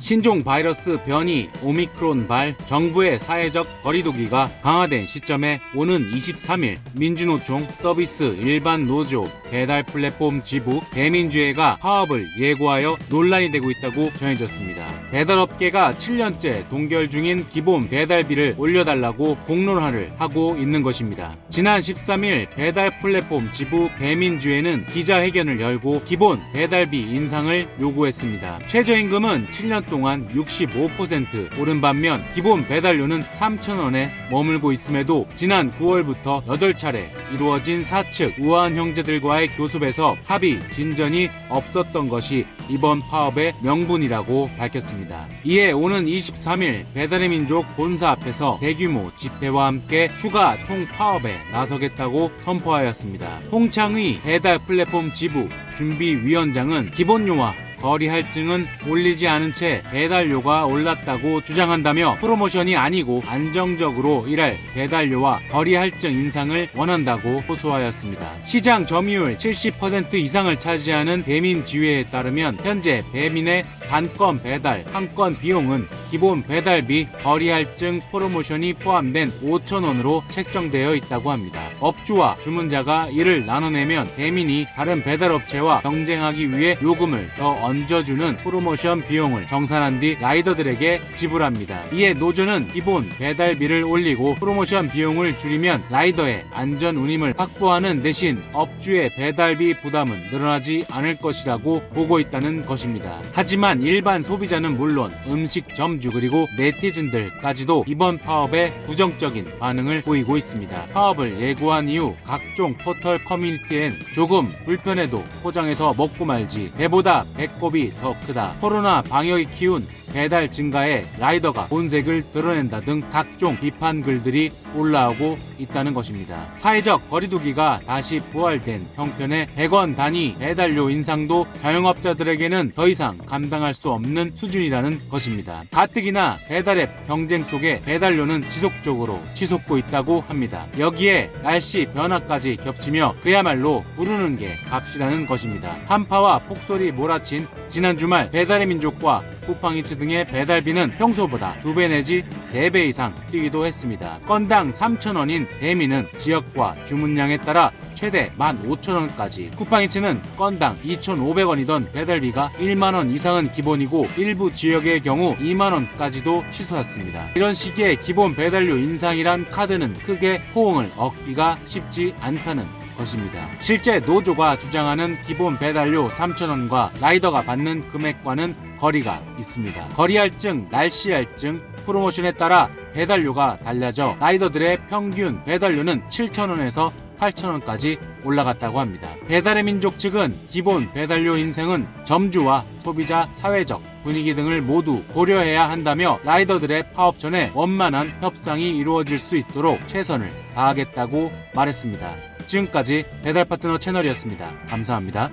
신종 바이러스 변이 오미크론발 정부의 사회적 거리두기가 강화된 시점에 오는 23일 민주노총 서비스 일반 노조 배달 플랫폼 지부 대민주회가 파업을 예고하여 논란이 되고 있다고 전해졌습니다. 배달업계가 7년째 동결 중인 기본 배달비를 올려달라고 공론화를 하고 있는 것입니다. 지난 13일 배달 플랫폼 지부 대민주회는 기자회견을 열고 기본 배달비 인상을 요구했습니다. 최저임금은 7년 동안 65% 오른 반면 기본 배달료는 3,000원에 머물고 있음에도 지난 9월부터 8차례 이루어진 사측 우한 형제들과의 교섭에서 합의 진전이 없었던 것이 이번 파업의 명분이라고 밝혔습니다. 이에 오는 23일 배달의 민족 본사 앞에서 대규모 집회와 함께 추가 총파업에 나서겠다고 선포하였습니다. 홍창의 배달 플랫폼 지부 준비위원장은 기본료와 거리 할증은 올리지 않은 채 배달료가 올랐다고 주장한다며 프로모션이 아니고 안정적으로 일할 배달료와 거리 할증 인상을 원한다고 호소하였습니다. 시장 점유율 70% 이상을 차지하는 배민지회에 따르면 현재 배민의 단건 배달 한 건 비용은 기본 배달비, 거리 할증, 프로모션이 포함된 5,000원으로 책정되어 있다고 합니다. 업주와 주문자가 이를 나눠내면 배민이 다른 배달업체와 경쟁하기 위해 요금을 더 얹어주는 프로모션 비용을 정산한 뒤 라이더들에게 지불합니다. 이에 노조는 기본 배달비를 올리고 프로모션 비용을 줄이면 라이더의 안전 운임을 확보하는 대신 업주의 배달비 부담은 늘어나지 않을 것이라고 보고 있다는 것입니다. 하지만 일반 소비자는 물론 음식점주 그리고 네티즌들까지도 이번 파업에 부정적인 반응을 보이고 있습니다. 파업을 예고한 이후 각종 포털 커뮤니티엔 조금 불편해도 포장해서 먹고 말지, 배보다 배꼽이 더 크다, 코로나 방역이 키운 배달 증가에 라이더가 본색을 드러낸다 등 각종 비판 글들이 올라오고 있다는 것입니다. 사회적 거리두기가 다시 부활된 형편에 100원 단위 배달료 인상도 자영업자들에게는 더 이상 감당할 수 없는 수준이라는 것입니다. 가뜩이나 배달앱 경쟁 속에 배달료는 지속적으로 치솟고 있다고 합니다. 여기에 날씨 변화까지 겹치며 그야말로 부르는 게 값이라는 것입니다. 한파와 폭설이 몰아친 지난 주말 배달의 민족과 쿠팡이츠 등의 배달비는 평소보다 2배 내지 3배 이상 뛰기도 했습니다. 건당 3,000원인 배민은 지역과 주문량에 따라 최대 15,000원까지, 쿠팡이츠는 건당 2,500원이던 배달비가 1만원 이상은 기본이고 일부 지역의 경우 2만원까지도 치솟았습니다. 이런 시기에 기본 배달료 인상이란 카드는 크게 호응을 얻기가 쉽지 않다는 것입니다. 실제 노조가 주장하는 기본 배달료 3,000원과 라이더가 받는 금액과는 거리가 있습니다. 거리 할증, 날씨 할증, 프로모션에 따라 배달료가 달라져 라이더들의 평균 배달료는 7,000원에서 8,000원까지 올라갔다고 합니다. 배달의 민족 측은 기본 배달료 인상은 점주와 소비자 사회적 분위기 등을 모두 고려해야 한다며 라이더들의 파업 전에 원만한 협상이 이루어질 수 있도록 최선을 다하겠다고 말했습니다. 지금까지 배달파트너 채널이었습니다. 감사합니다.